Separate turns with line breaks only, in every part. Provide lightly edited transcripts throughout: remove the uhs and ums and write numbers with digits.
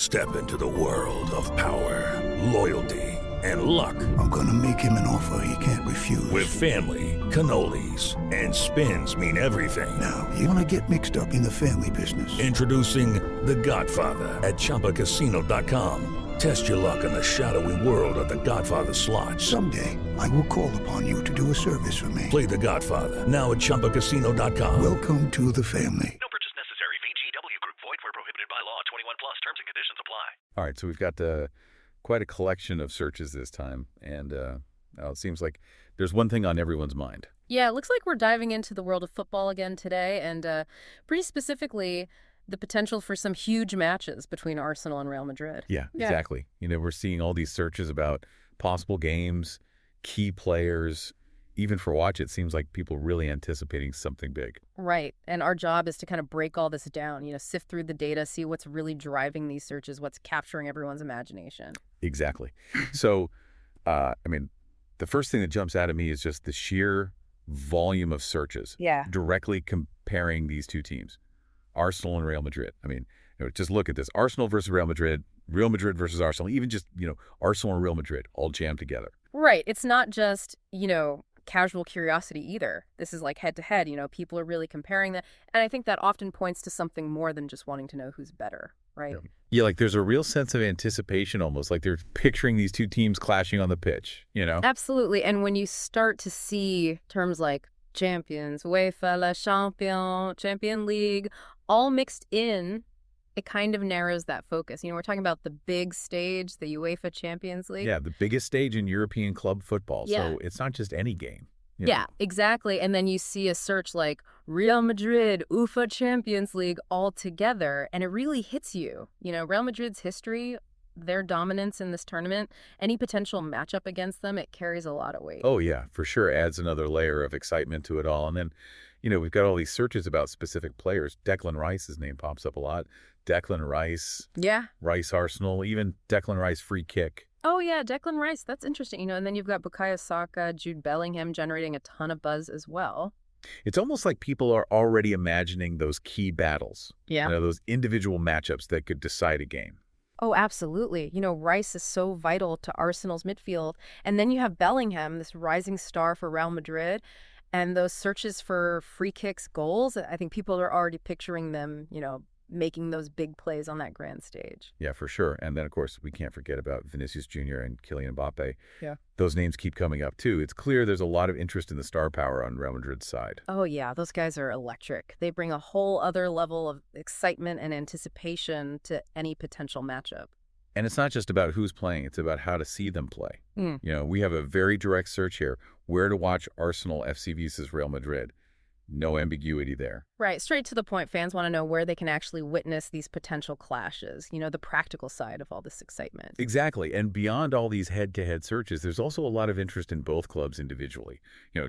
Step into the world of power, loyalty, and luck.
I'm gonna make him an offer he can't refuse.
With family, cannolis, and spins mean everything.
Now, you wanna get mixed up in the family business.
Introducing The Godfather at ChumbaCasino.com. Test your luck in the shadowy world of The Godfather slot.
Someday, I will call upon you to do a service for me.
Play The Godfather now at ChumbaCasino.com.
Welcome to the family.
No purchase necessary. VGW Group. Void where prohibited by law. 21 plus. Terms and conditions apply.
All right, so we've got quite a collection of searches this time, and it seems like there's one thing on everyone's mind.
Yeah, it looks like we're diving into the world of football again today, and pretty specifically, the potential for some huge matches between Arsenal and Real Madrid.
Yeah, exactly. You know, we're seeing all these searches about possible games, key players. Even for Watch, it seems like people really anticipating something big.
Right, and our job is to kind of break all this down, sift through the data, see what's really driving these searches, what's capturing everyone's imagination.
Exactly. So, the first thing that jumps out at me is just the sheer volume of searches.
Yeah.
Directly comparing these two teams, Arsenal and Real Madrid. Just look at this. Arsenal versus Real Madrid versus Arsenal, even just, Arsenal and Real Madrid all jammed together.
Right. It's not just, casual curiosity either. This is like head to head, people are really comparing that. And I think that often points to something more than just wanting to know who's better, right?
Yeah, like there's a real sense of anticipation almost, like they're picturing these two teams clashing on the pitch,
Absolutely. And when you start to see terms like champions, UEFA, La Champion, Champion League, all mixed in, it kind of narrows that focus. We're talking about the big stage, the UEFA Champions League.
Yeah, the biggest stage in European club football.
Yeah.
So it's not just any game.
Yeah, exactly. And then you see a search like Real Madrid, UEFA Champions League all together, and it really hits you. Real Madrid's history, their dominance in this tournament, any potential matchup against them, it carries a lot of weight.
Oh, yeah, for sure. Adds another layer of excitement to it all. And then, we've got all these searches about specific players. Declan Rice's name pops up a lot. Declan Rice.
Yeah.
Rice Arsenal, even Declan Rice free kick.
Oh, yeah, Declan Rice. That's interesting. And then you've got Bukayo Saka, Jude Bellingham generating a ton of buzz as well.
It's almost like people are already imagining those key battles.
Yeah.
Those individual matchups that could decide a game.
Oh, absolutely. Rice is so vital to Arsenal's midfield. And then you have Bellingham, this rising star for Real Madrid. And those searches for free kicks, goals, I think people are already picturing them, making those big plays on that grand stage.
Yeah, for sure. And then, of course, we can't forget about Vinicius Jr. and Kylian Mbappe.
Yeah.
Those names keep coming up, too. It's clear there's a lot of interest in the star power on Real Madrid's side.
Oh, yeah. Those guys are electric. They bring a whole other level of excitement and anticipation to any potential matchup.
And it's not just about who's playing. It's about how to see them play. We have a very direct search here. Where to watch Arsenal FC versus Real Madrid. No ambiguity there.
Right. Straight to the point. Fans want to know where they can actually witness these potential clashes, the practical side of all this excitement.
Exactly. And beyond all these head-to-head searches, there's also a lot of interest in both clubs individually.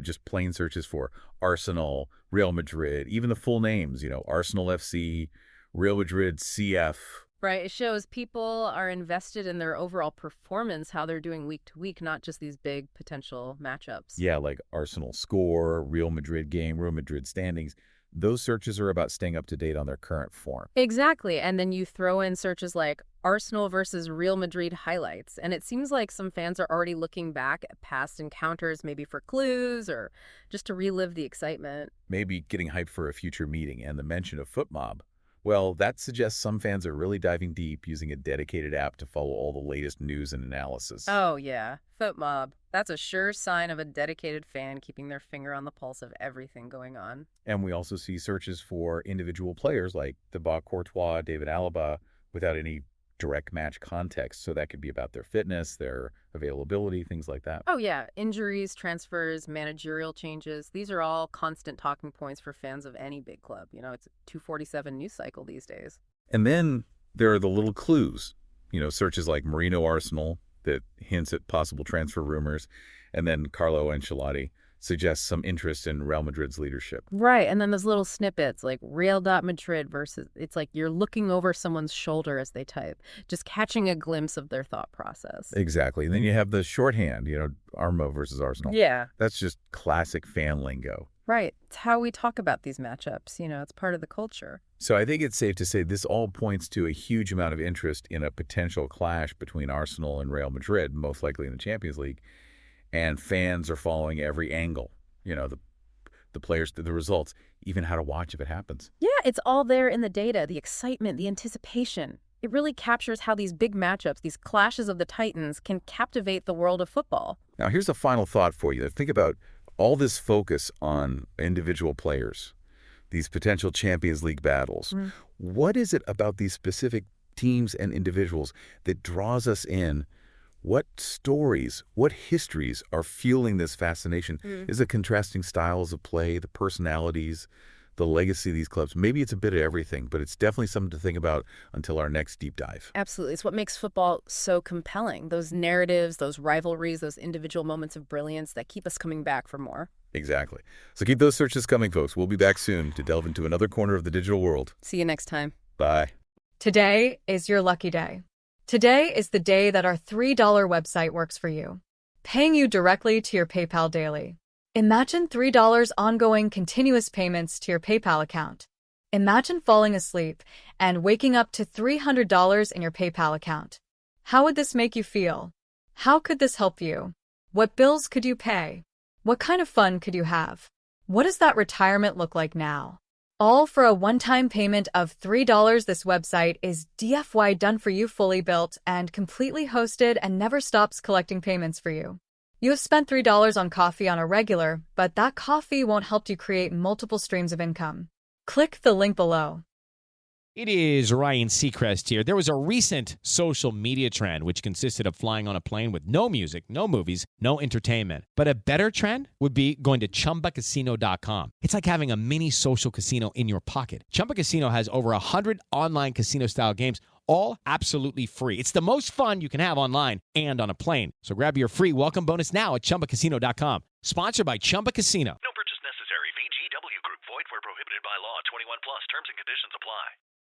Just plain searches for Arsenal, Real Madrid, even the full names, Arsenal FC, Real Madrid CF.
Right. It shows people are invested in their overall performance, how they're doing week to week, not just these big potential matchups.
Yeah, like Arsenal score, Real Madrid game, Real Madrid standings. Those searches are about staying up to date on their current form.
Exactly. And then you throw in searches like Arsenal versus Real Madrid highlights. And it seems like some fans are already looking back at past encounters, maybe for clues or just to relive the excitement.
Maybe getting hyped for a future meeting. And the mention of FootMob. Well, that suggests some fans are really diving deep using a dedicated app to follow all the latest news and analysis.
Oh, yeah. FootMob. That's a sure sign of a dedicated fan keeping their finger on the pulse of everything going on.
And we also see searches for individual players like Thibaut Courtois, David Alaba, without any direct match context. So that could be about their fitness, their availability, things like that.
Oh, yeah. Injuries, transfers, managerial changes. These are all constant talking points for fans of any big club. It's a 247 news cycle these days.
And then there are the little clues, searches like Marino Arsenal that hints at possible transfer rumors, and then Carlo Ancelotti. suggests some interest in Real Madrid's leadership.
Right, and then those little snippets like Real Madrid versus, it's like you're looking over someone's shoulder as they type, just catching a glimpse of their thought process.
Exactly. And then you have the shorthand, Armo versus Arsenal.
Yeah.
That's just classic fan lingo.
Right. It's how we talk about these matchups. It's part of the culture.
So I think it's safe to say this all points to a huge amount of interest in a potential clash between Arsenal and Real Madrid, most likely in the Champions League. And fans are following every angle, the players, the results, even how to watch if it happens.
Yeah, it's all there in the data, the excitement, the anticipation. It really captures how these big matchups, these clashes of the titans, can captivate the world of football.
Now, here's a final thought for you. Think about all this focus on individual players, these potential Champions League battles. What is it about these specific teams and individuals that draws us in? What stories, what histories are fueling this fascination? Is it contrasting styles of play, the personalities, the legacy of these clubs? Maybe it's a bit of everything, but it's definitely something to think about until our next deep dive.
Absolutely. It's what makes football so compelling. Those narratives, those rivalries, those individual moments of brilliance that keep us coming back for more.
Exactly. So keep those searches coming, folks. We'll be back soon to delve into another corner of the digital world.
See you next time.
Bye.
Today is your lucky day. Today is the day that our $3 website works for you, paying you directly to your PayPal daily. Imagine $3 ongoing continuous payments to your PayPal account. Imagine falling asleep and waking up to $300 in your PayPal account. How would this make you feel? How could this help you? What bills could you pay? What kind of fun could you have? What does that retirement look like now? All for a one-time payment of $3. This website is DFY done for you, fully built and completely hosted, and never stops collecting payments for you. You have spent $3 on coffee on a regular, but that coffee won't help you create multiple streams of income. Click the link below.
It is Ryan Seacrest here. There was a recent social media trend which consisted of flying on a plane with no music, no movies, no entertainment. But a better trend would be going to ChumbaCasino.com. It's like having a mini social casino in your pocket. Chumba Casino has over 100 online casino-style games, all absolutely free. It's the most fun you can have online and on a plane. So grab your free welcome bonus now at ChumbaCasino.com. Sponsored by Chumba Casino.
No purchase necessary. VGW Group. Void where prohibited by law. 21 plus. Terms and conditions apply.